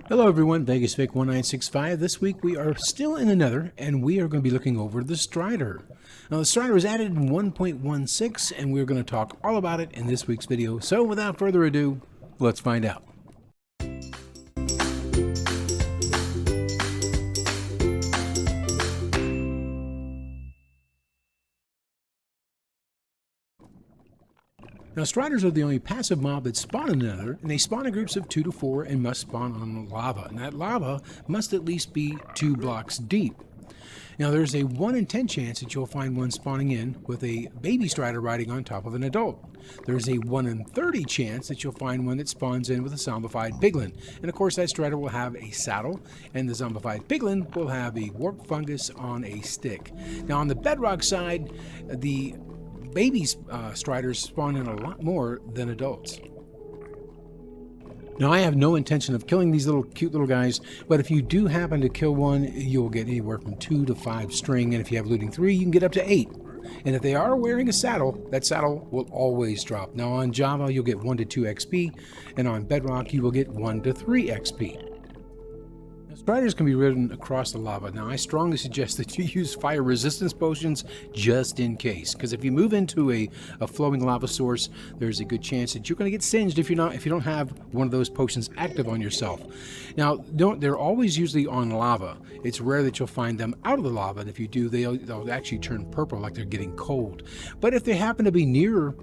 Hello everyone, VegasVic1965. This week we are still in the Nether, and we are going to be looking over the Strider. Now the Strider was added in 1.16, and we're going to talk all about it in this week's video. So without further ado, let's find out. Now, Striders are the only passive mob that spawn in the Nether, and they spawn in groups of 2 to 4 and must spawn on lava. And that lava must at least be 2 blocks deep. Now, there's a 1 in 10 chance that you'll find one spawning in with a baby Strider riding on top of an adult. There's a 1 in 30 chance that you'll find one that spawns in with a zombified piglin. And of course, that Strider will have a saddle, and the zombified piglin will have a warp fungus on a stick. Now, on the bedrock side, the babies Striders spawn in a lot more than adults. Now I have no intention of killing these cute little guys, but if you do happen to kill one, you'll get anywhere from 2 to 5 string, and if you have looting 3, you can get up to 8. And if they are wearing a saddle, that saddle will always drop. Now on Java you'll get 1 to 2 XP, and on Bedrock you will get 1 to 3 XP. Striders can be ridden across the lava. Now, I strongly suggest that you use fire resistance potions just in case, because if you move into a flowing lava source, there's a good chance that you're going to get singed if you don't have one of those potions active on yourself. Now, they're always usually on lava. It's rare that you'll find them out of the lava, and if you do, they'll actually turn purple like they're getting cold. But if they happen to be near,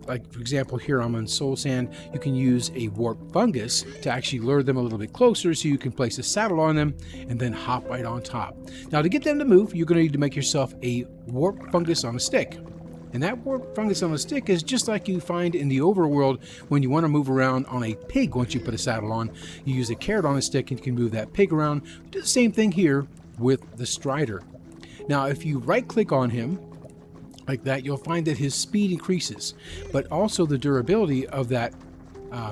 like for example here I'm on soul sand, you can use a warp fungus to actually lure them a little bit closer, so you can place a saddle on them and then hop right on top. Now to get them to move, you're going to need to make yourself a warp fungus on a stick. And that warp fungus on a stick is just like you find in the overworld when you want to move around on a pig. Once you put a saddle on, you use a carrot on a stick and you can move that pig around. Do the same thing here with the Strider. Now if you right click on him like that, you'll find that his speed increases, but also the durability of that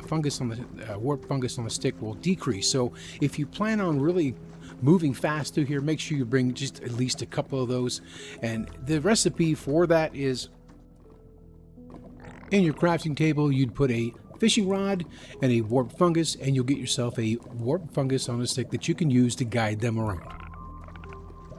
fungus on the warp fungus on the stick will decrease. So if you plan on really moving fast through here, make sure you bring just at least a couple of those. And the recipe for that is in your crafting table. You'd put a fishing rod and a warp fungus, and you'll get yourself a warp fungus on a stick that you can use to guide them around.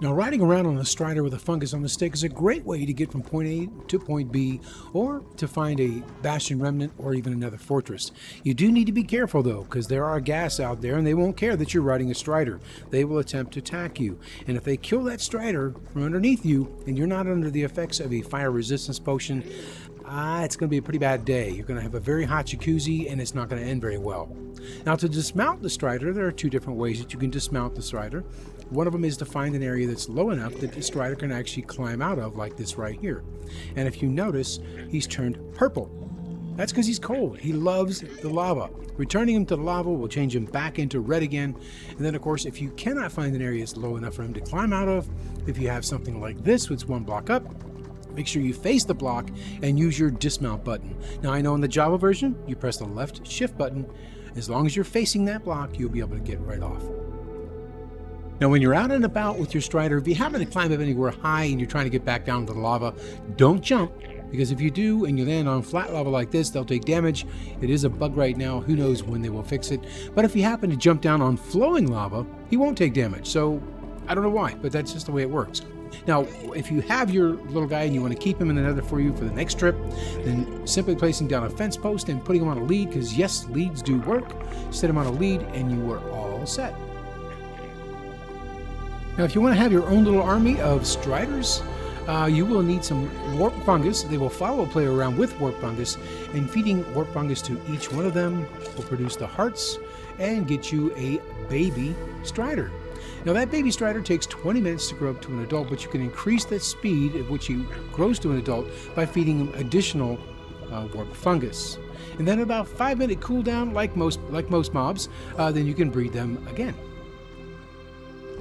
Now, riding around on a Strider with a fungus on the stick is a great way to get from point A to point B, or to find a bastion remnant or even another fortress. You do need to be careful though, because there are ghast out there and they won't care that you're riding a Strider. They will attempt to attack you, and if they kill that Strider from underneath you and you're not under the effects of a fire resistance potion, it's going to be a pretty bad day. You're going to have a very hot jacuzzi, and it's not going to end very well. Now, to dismount the Strider, there are 2 different ways that you can dismount the Strider. One of them is to find an area that's low enough that the Strider can actually climb out of, like this right here. And if you notice, he's turned purple. That's because he's cold. He loves the lava. Returning him to the lava will change him back into red again. And then, of course, if you cannot find an area that's low enough for him to climb out of, if you have something like this, which is 1 block up, make sure you face the block and use your dismount button. Now, I know in the Java version, you press the left shift button. As long as you're facing that block, you'll be able to get right off. Now, when you're out and about with your Strider, if you happen to climb up anywhere high and you're trying to get back down to the lava, don't jump, because if you do and you land on flat lava like this, they'll take damage. It is a bug right now. Who knows when they will fix it. But if you happen to jump down on flowing lava, he won't take damage. So I don't know why, but that's just the way it works. Now, if you have your little guy and you want to keep him in the Nether for you for the next trip, then simply placing down a fence post and putting him on a lead, because yes, leads do work, set him on a lead and you are all set. Now, if you want to have your own little army of Striders, you will need some warp fungus. They will follow a player around with warp fungus, and feeding warp fungus to each one of them will produce the hearts and get you a baby Strider. Now, that baby Strider takes 20 minutes to grow up to an adult, but you can increase the speed at which he grows to an adult by feeding him additional warp fungus. And then about 5-minute cooldown, like most mobs, then you can breed them again.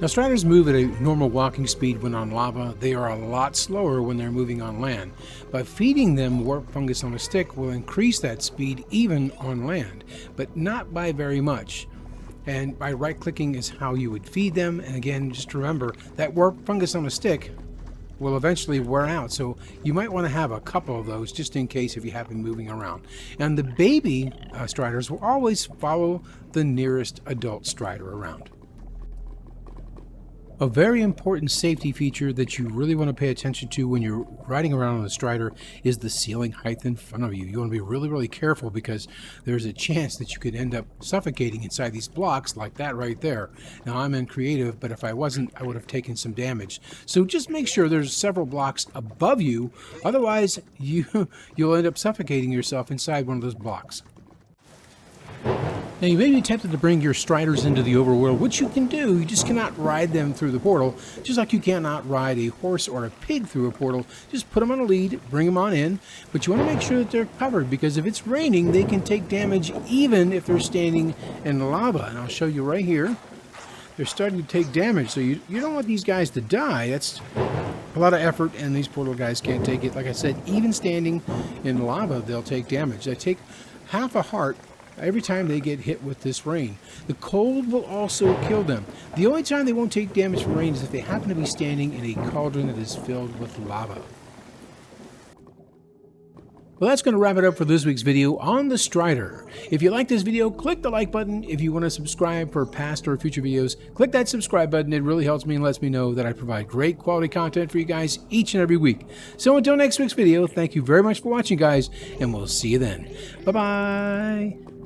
Now, Striders move at a normal walking speed when on lava. They are a lot slower when they're moving on land. But feeding them warp fungus on a stick will increase that speed even on land, but not by very much. And by right-clicking is how you would feed them. And again, just remember that warp fungus on a stick will eventually wear out. So you might want to have a couple of those just in case if you have been moving around. And the baby striders will always follow the nearest adult strider around. A very important safety feature that you really want to pay attention to when you're riding around on a strider is the ceiling height in front of you. You want to be really, really careful because there's a chance that you could end up suffocating inside these blocks like that right there. Now I'm in creative, but if I wasn't, I would have taken some damage. So just make sure there's several blocks above you. Otherwise, you'll end up suffocating yourself inside one of those blocks. Now you may be tempted to bring your striders into the overworld, which you can do. You just cannot ride them through the portal, just like you cannot ride a horse or a pig through a portal. Just put them on a lead, bring them on in, but you want to make sure that they're covered because if it's raining, they can take damage even if they're standing in lava. And I'll show you right here. They're starting to take damage, so you don't want these guys to die. That's a lot of effort, and these poor little guys can't take it. Like I said, even standing in lava, they'll take damage. They take half a heart every time they get hit with this rain. The cold will also kill them. The only time they won't take damage from rain is if they happen to be standing in a cauldron that is filled with lava. Well, that's going to wrap it up for this week's video on the Strider. If you like this video, click the like button. If you want to subscribe for past or future videos, click that subscribe button. It really helps me and lets me know that I provide great quality content for you guys each and every week. So until next week's video, thank you very much for watching, guys, and we'll see you then. Bye-bye.